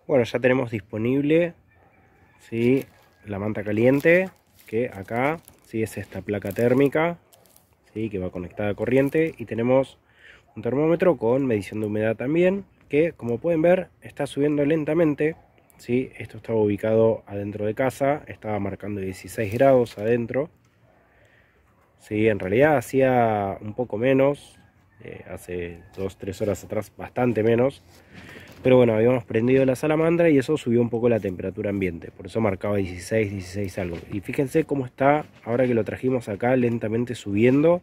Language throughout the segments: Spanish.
Bueno, ya tenemos disponible, ¿sí?, la manta caliente, que acá, ¿sí?, es esta placa térmica, ¿sí?, que va conectada a corriente, y tenemos un termómetro con medición de humedad también, que como pueden ver está subiendo lentamente, ¿sí? Esto estaba ubicado adentro de casa, estaba marcando 16 grados adentro, ¿sí? En realidad hacía un poco menos, hace 2-3 horas atrás bastante menos. Pero bueno, habíamos prendido la salamandra y eso subió un poco la temperatura ambiente. Por eso marcaba 16 algo. Y fíjense cómo está, ahora que lo trajimos acá, lentamente subiendo.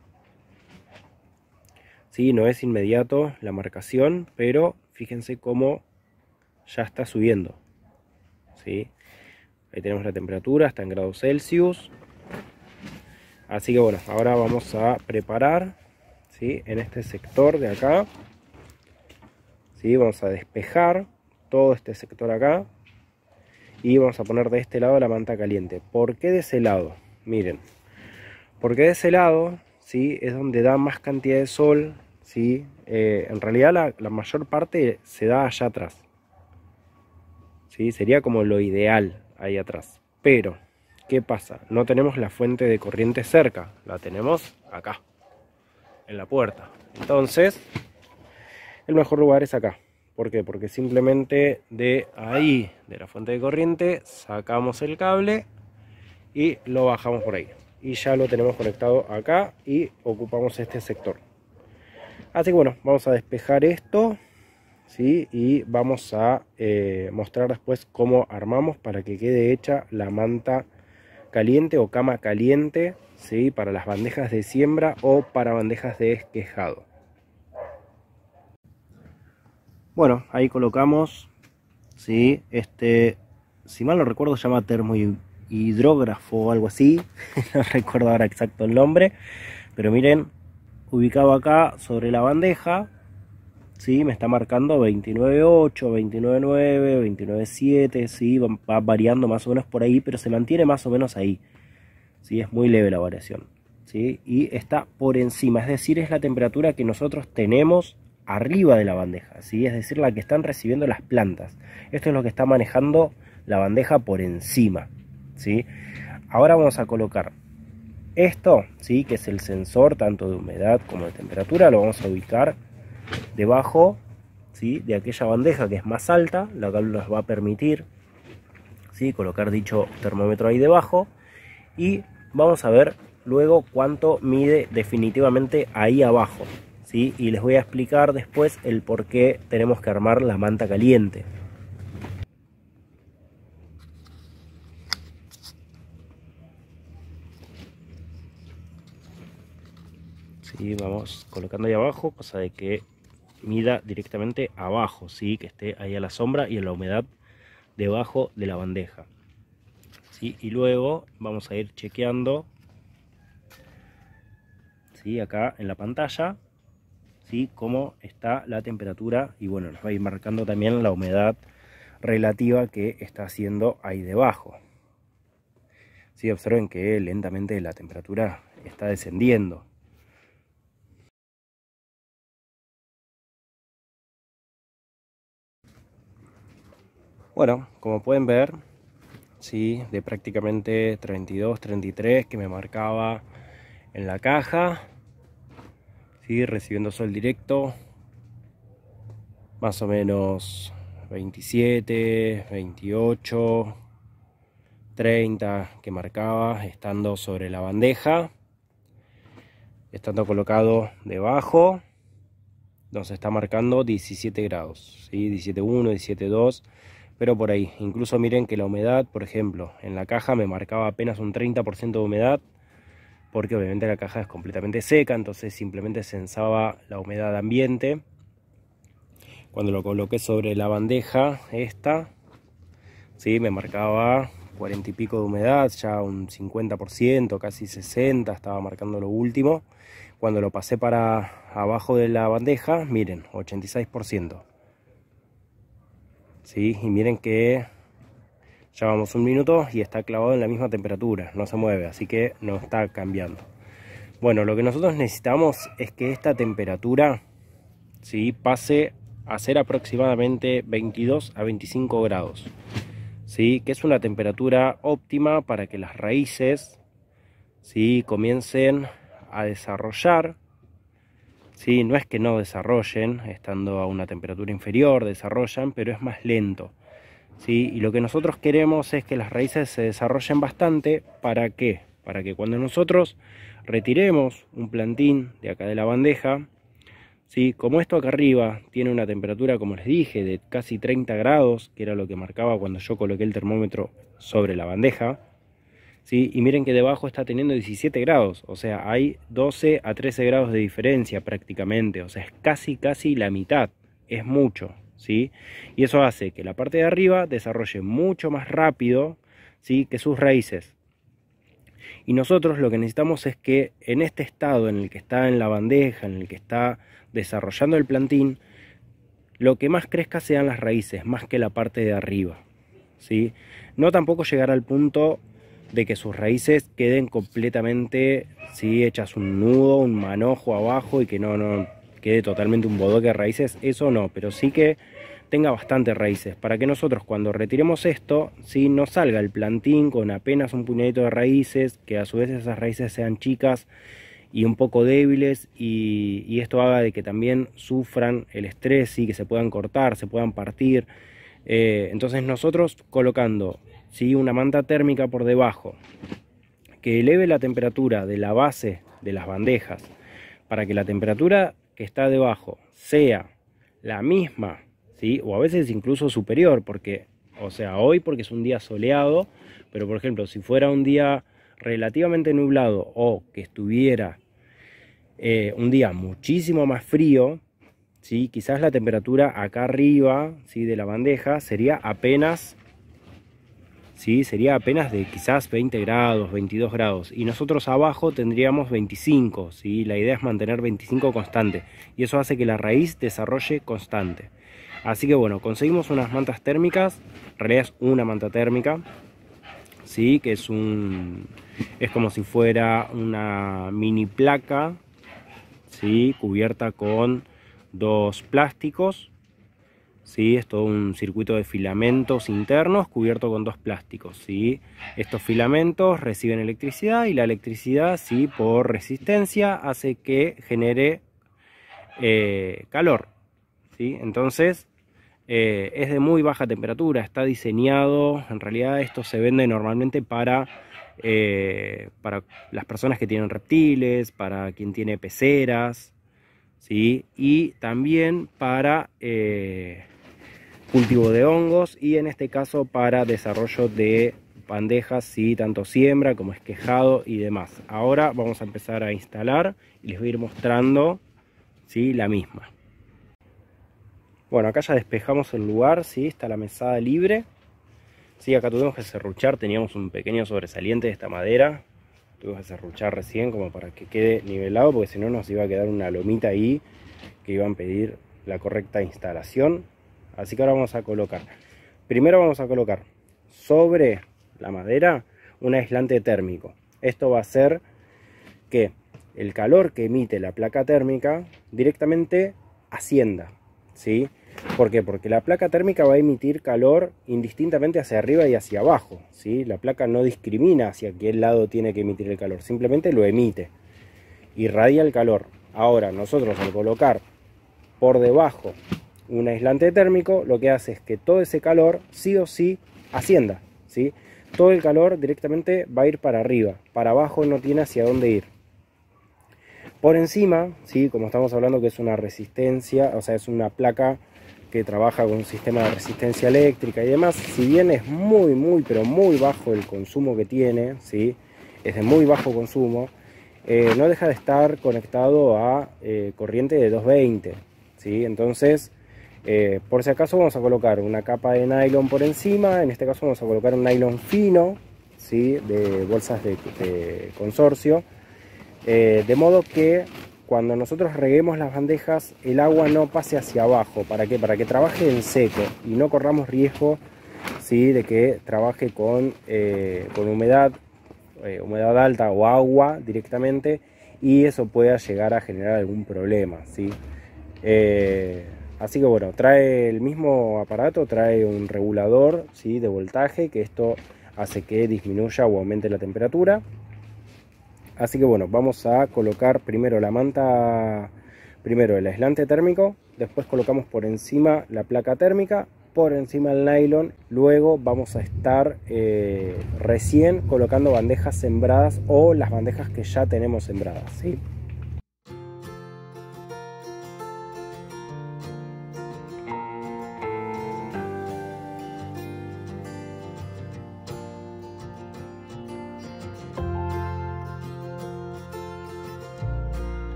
Sí, no es inmediato la marcación, pero fíjense cómo ya está subiendo. ¿Sí? Ahí tenemos la temperatura, está en grados Celsius. Así que bueno, ahora vamos a preparar, ¿sí?, en este sector de acá. ¿Sí? Vamos a despejar todo este sector acá y vamos a poner de este lado la manta caliente. ¿Por qué de ese lado? Miren, porque de ese lado, ¿sí?, es donde da más cantidad de sol, ¿sí? En realidad la mayor parte se da allá atrás, ¿sí? Sería como lo ideal ahí atrás. Pero, ¿qué pasa? No tenemos la fuente de corriente cerca, la tenemos acá, en la puerta. Entonces, el mejor lugar es acá. ¿Por qué? Porque simplemente de ahí, de la fuente de corriente, sacamos el cable y lo bajamos por ahí. Y ya lo tenemos conectado acá y ocupamos este sector. Así que bueno, vamos a despejar esto, ¿sí? Y vamos a mostrar después cómo armamos para que quede hecha la manta caliente o cama caliente, ¿sí?, para las bandejas de siembra o para bandejas de esquejado. Bueno, ahí colocamos, ¿sí?, si mal no recuerdo, se llama termohidrógrafo o algo así. No recuerdo ahora exacto el nombre, pero miren, ubicado acá sobre la bandeja, ¿sí?, me está marcando 29.8, 29.9, 29.7, ¿sí? Va variando más o menos por ahí, pero se mantiene más o menos ahí, ¿sí? Es muy leve la variación, ¿sí? Y está por encima, es decir, es la temperatura que nosotros tenemos arriba de la bandeja, ¿sí? Es decir, la que están recibiendo las plantas. Esto es lo que está manejando la bandeja por encima, ¿sí? Ahora vamos a colocar esto, ¿sí?, que es el sensor tanto de humedad como de temperatura. Lo vamos a ubicar debajo, ¿sí?, de aquella bandeja que es más alta, la cual nos va a permitir, ¿sí?, colocar dicho termómetro ahí debajo. Y vamos a ver luego cuánto mide definitivamente ahí abajo, ¿sí? Y les voy a explicar después el por qué tenemos que armar la manta caliente. Sí, vamos colocando ahí abajo, cosa de que mida directamente abajo, ¿sí?, que esté ahí a la sombra y en la humedad debajo de la bandeja, ¿sí? Y luego vamos a ir chequeando, ¿sí?, acá en la pantalla, ¿sí?, cómo está la temperatura, y bueno, nos va a ir marcando también la humedad relativa que está haciendo ahí debajo. Sí, observen que lentamente la temperatura está descendiendo. Bueno, como pueden ver, sí, de prácticamente 32, 33 que me marcaba en la caja, sí, recibiendo sol directo, más o menos 27, 28, 30 que marcaba estando sobre la bandeja, estando colocado debajo, nos está marcando 17 grados, ¿sí? 17.1, 17.2, pero por ahí. Incluso miren que la humedad, por ejemplo, en la caja me marcaba apenas un 30% de humedad, porque obviamente la caja es completamente seca, entonces simplemente censaba la humedad ambiente. Cuando lo coloqué sobre la bandeja esta, ¿sí?, me marcaba 40 y pico de humedad, ya un 50%, casi 60, estaba marcando lo último. Cuando lo pasé para abajo de la bandeja, miren, 86%. ¿Sí? Y miren que ya vamos un minuto y está clavado en la misma temperatura, no se mueve, así que no está cambiando. Bueno, lo que nosotros necesitamos es que esta temperatura, ¿sí?, pase a ser aproximadamente 22 a 25 grados, ¿sí? Que es una temperatura óptima para que las raíces, ¿sí?, comiencen a desarrollar, ¿sí? No es que no desarrollen, estando a una temperatura inferior, desarrollan, pero es más lento, ¿sí? Y lo que nosotros queremos es que las raíces se desarrollen bastante. ¿Para qué? Para que cuando nosotros retiremos un plantín de acá de la bandeja, ¿sí?, como esto acá arriba tiene una temperatura, como les dije, de casi 30 grados, que era lo que marcaba cuando yo coloqué el termómetro sobre la bandeja, ¿sí? Y miren que debajo está teniendo 17 grados, o sea, hay 12 a 13 grados de diferencia prácticamente, o sea, es casi la mitad, es mucho, ¿sí? Y eso hace que la parte de arriba desarrolle mucho más rápido, ¿sí?, que sus raíces. Y nosotros lo que necesitamos es que en este estado en el que está en la bandeja, en el que está desarrollando el plantín, lo que más crezca sean las raíces, más que la parte de arriba, ¿sí? No tampoco llegar al punto de que sus raíces queden completamente, ¿sí?, hechas un nudo, un manojo abajo y que no quede totalmente un bodoque de raíces, eso no, pero sí que tenga bastantes raíces, para que nosotros cuando retiremos esto, ¿sí?, no salga el plantín con apenas un puñadito de raíces, que a su vez esas raíces sean chicas y un poco débiles, y esto haga de que también sufran el estrés y que se puedan cortar, se puedan partir. Entonces nosotros colocando, ¿sí?, una manta térmica por debajo que eleve la temperatura de la base de las bandejas para que la temperatura que está debajo sea la misma, ¿sí?, o a veces incluso superior, porque, o sea, hoy porque es un día soleado, pero por ejemplo si fuera un día relativamente nublado o que estuviera un día muchísimo más frío, ¿sí?, quizás la temperatura acá arriba, ¿sí?, de la bandeja sería apenas, ¿sí?, sería apenas de quizás 20 grados, 22 grados, y nosotros abajo tendríamos 25, ¿sí? La idea es mantener 25 constante, y eso hace que la raíz desarrolle constante. Así que bueno, conseguimos unas mantas térmicas, en realidad es una manta térmica, ¿sí?, que es como si fuera una mini placa, ¿sí?, cubierta con dos plásticos, ¿sí? Es todo un circuito de filamentos internos cubierto con dos plásticos, ¿sí? Estos filamentos reciben electricidad y la electricidad, ¿sí?, por resistencia hace que genere calor, ¿sí? Entonces es de muy baja temperatura, está diseñado, en realidad esto se vende normalmente para las personas que tienen reptiles, para quien tiene peceras, ¿sí?, y también para cultivo de hongos, y en este caso para desarrollo de bandejas, ¿sí?, tanto siembra como esquejado y demás. Ahora vamos a empezar a instalar y les voy a ir mostrando, ¿sí?, la misma. Bueno, acá ya despejamos el lugar, ¿sí?, está la mesada libre, ¿sí?, acá tuvimos que serruchar, teníamos un pequeño sobresaliente de esta madera, tuvimos que serruchar recién como para que quede nivelado, porque si no nos iba a quedar una lomita ahí que iban a pedir la correcta instalación. Así que ahora vamos a colocar, primero vamos a colocar sobre la madera un aislante térmico. Esto va a hacer que el calor que emite la placa térmica directamente ascienda, ¿sí? ¿Por qué? Porque la placa térmica va a emitir calor indistintamente hacia arriba y hacia abajo, ¿sí? La placa no discrimina hacia qué lado tiene que emitir el calor, simplemente lo emite, irradia el calor. Ahora nosotros al colocar por debajo un aislante térmico, lo que hace es que todo ese calor sí o sí ascienda, ¿sí? Todo el calor directamente va a ir para arriba, para abajo no tiene hacia dónde ir. Por encima, ¿sí?, como estamos hablando que es una resistencia, o sea, es una placa que trabaja con un sistema de resistencia eléctrica y demás, si bien es pero muy bajo el consumo que tiene, ¿sí?, es de muy bajo consumo, no deja de estar conectado a corriente de 220, ¿sí? Entonces, por si acaso vamos a colocar una capa de nylon por encima, en este caso vamos a colocar un nylon fino, ¿sí?, de bolsas de consorcio, de modo que cuando nosotros reguemos las bandejas el agua no pase hacia abajo. ¿Para qué? Para que trabaje en seco y no corramos riesgo, ¿sí?, de que trabaje con humedad, humedad alta o agua directamente, y eso pueda llegar a generar algún problema, ¿sí? Así que bueno, trae el mismo aparato, trae un regulador, ¿sí?, de voltaje, que esto hace que disminuya o aumente la temperatura. Así que bueno, vamos a colocar primero la manta, primero el aislante térmico, después colocamos por encima la placa térmica, por encima el nylon, luego vamos a estar recién colocando bandejas sembradas o las bandejas que ya tenemos sembradas, ¿sí?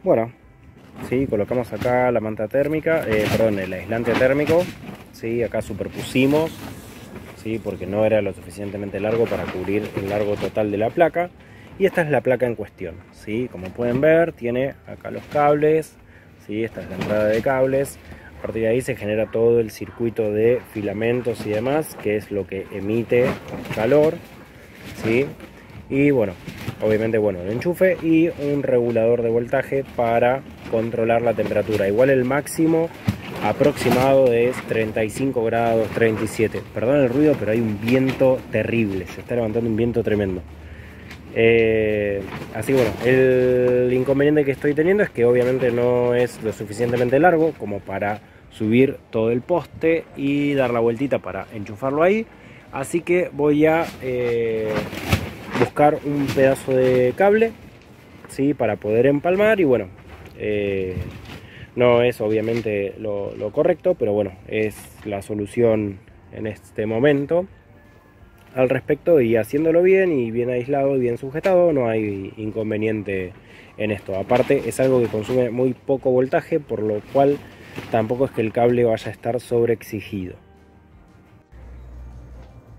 Bueno, sí, colocamos acá la manta térmica, perdón, el aislante térmico, sí, acá superpusimos, sí, porque no era lo suficientemente largo para cubrir el largo total de la placa. Y esta es la placa en cuestión, sí, como pueden ver, tiene acá los cables, sí, esta es la entrada de cables. A partir de ahí se genera todo el circuito de filamentos y demás, que es lo que emite calor, sí. Y bueno, obviamente, bueno, el enchufe y un regulador de voltaje para controlar la temperatura. Igual el máximo aproximado es 35 grados, 37. Perdón el ruido, pero hay un viento terrible, se está levantando un viento tremendo. Así que bueno, el inconveniente que estoy teniendo es que obviamente no es lo suficientemente largo como para subir todo el poste y dar la vueltita para enchufarlo ahí. Así que voy a buscar un pedazo de cable, ¿sí?, para poder empalmar. Y bueno, no es obviamente lo correcto, pero bueno, es la solución en este momento al respecto, y haciéndolo bien y bien aislado y bien sujetado no hay inconveniente en esto. Aparte es algo que consume muy poco voltaje, por lo cual tampoco es que el cable vaya a estar sobreexigido.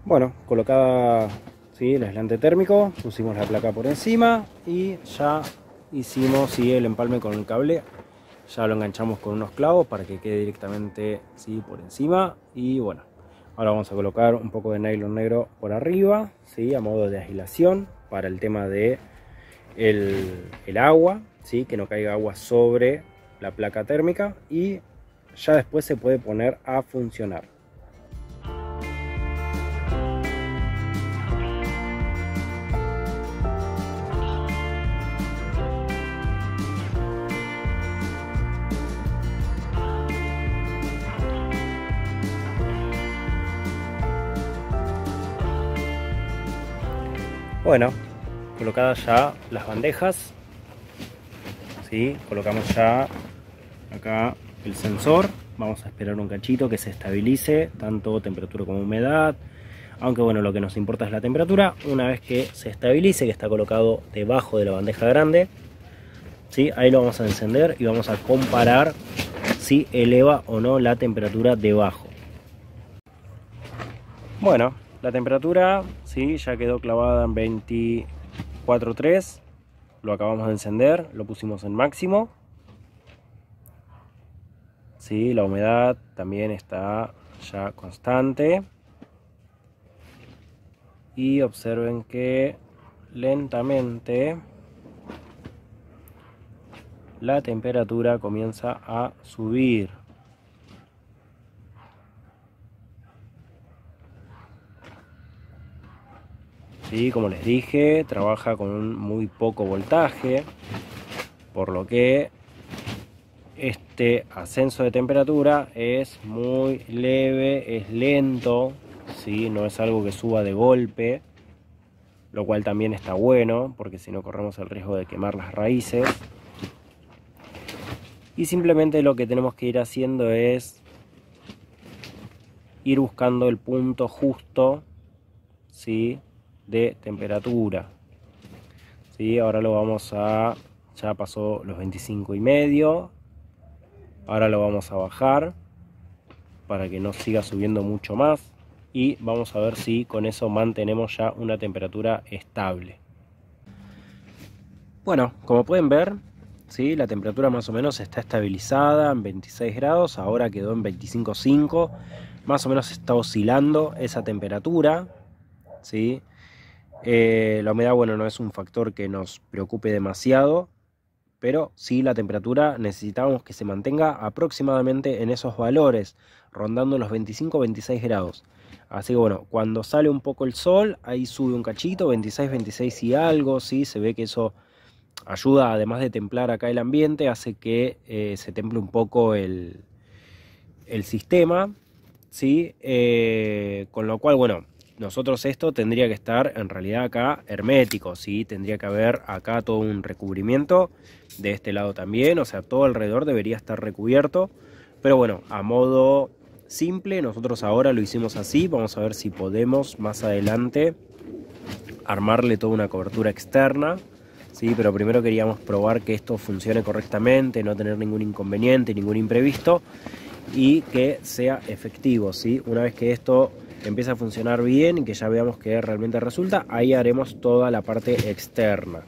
Bueno, colocada, ¿sí?, el aislante térmico, pusimos la placa por encima y ya hicimos, ¿sí?, el empalme con el cable. Ya lo enganchamos con unos clavos para que quede directamente, ¿sí?, por encima. Y bueno, ahora vamos a colocar un poco de nylon negro por arriba, ¿sí?, a modo de aislación para el tema de el agua, ¿sí?, que no caiga agua sobre la placa térmica, y ya después se puede poner a funcionar. Bueno, colocadas ya las bandejas, ¿sí?, colocamos ya acá el sensor. Vamos a esperar un cachito que se estabilice, tanto temperatura como humedad. Aunque bueno, lo que nos importa es la temperatura. Una vez que se estabilice, que está colocado debajo de la bandeja grande, ¿sí?, ahí lo vamos a encender y vamos a comparar si eleva o no la temperatura debajo. Bueno, la temperatura, sí, ya quedó clavada en 24,3. Lo acabamos de encender, lo pusimos en máximo. Sí, la humedad también está ya constante. Y observen que lentamente la temperatura comienza a subir. Sí, como les dije, trabaja con un muy poco voltaje, por lo que este ascenso de temperatura es muy leve, es lento, ¿sí?, no es algo que suba de golpe, lo cual también está bueno, porque si no corremos el riesgo de quemar las raíces. Y simplemente lo que tenemos que ir haciendo es ir buscando el punto justo, ¿sí?, de temperatura. ¿Sí? Ahora lo vamos a... ya pasó los 25,5. Ahora lo vamos a bajar para que no siga subiendo mucho más. Y vamos a ver si con eso mantenemos ya una temperatura estable. Bueno, como pueden ver, ¿sí? La temperatura más o menos está estabilizada en 26 grados. Ahora quedó en 25,5. Más o menos está oscilando esa temperatura, ¿sí? La humedad, bueno, no es un factor que nos preocupe demasiado, pero sí la temperatura necesitamos que se mantenga aproximadamente en esos valores, rondando los 25-26 grados. Así que bueno, cuando sale un poco el sol, ahí sube un cachito, 26, 26 y algo, ¿sí? Se ve que eso ayuda, además de templar acá el ambiente, hace que se temple un poco el sistema, ¿sí? Con lo cual, bueno, nosotros esto tendría que estar en realidad acá hermético, ¿sí? Tendría que haber acá todo un recubrimiento, de este lado también, o sea, todo alrededor debería estar recubierto. Pero bueno, a modo simple, nosotros ahora lo hicimos así. Vamos a ver si podemos más adelante armarle toda una cobertura externa, ¿sí? Pero primero queríamos probar que esto funcione correctamente, no tener ningún inconveniente, ningún imprevisto, y que sea efectivo, ¿sí? Una vez que esto empieza a funcionar bien y que ya veamos que realmente resulta, ahí haremos toda la parte externa.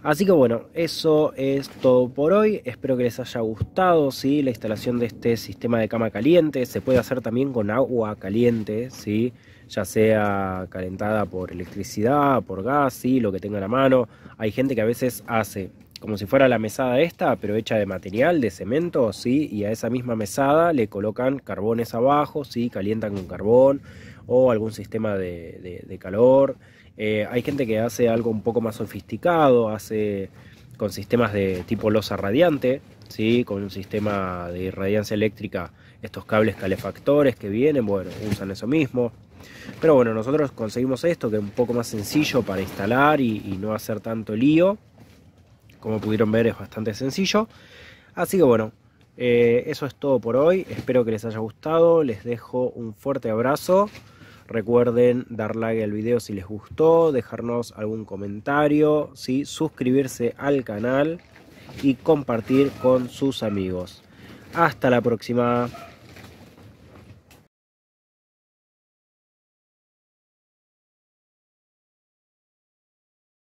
Así que bueno, eso es todo por hoy. Espero que les haya gustado, ¿sí? La instalación de este sistema de cama caliente. Se puede hacer también con agua caliente, ¿sí? Ya sea calentada por electricidad, por gas, ¿sí? Lo que tenga a la mano. Hay gente que a veces hace como si fuera la mesada esta, pero hecha de material, de cemento, ¿sí? Y a esa misma mesada le colocan carbones abajo, ¿sí? Calientan con carbón o algún sistema de calor. Hay gente que hace algo un poco más sofisticado, hace con sistemas de tipo losa radiante, ¿sí? Con un sistema de irradiancia eléctrica, estos cables calefactores que vienen, bueno, usan eso mismo. Pero bueno, nosotros conseguimos esto, que es un poco más sencillo para instalar y no hacer tanto lío. Como pudieron ver, es bastante sencillo. Así que bueno, eso es todo por hoy. Espero que les haya gustado. Les dejo un fuerte abrazo. Recuerden dar like al video si les gustó, dejarnos algún comentario, ¿sí? Suscribirse al canal y compartir con sus amigos. Hasta la próxima.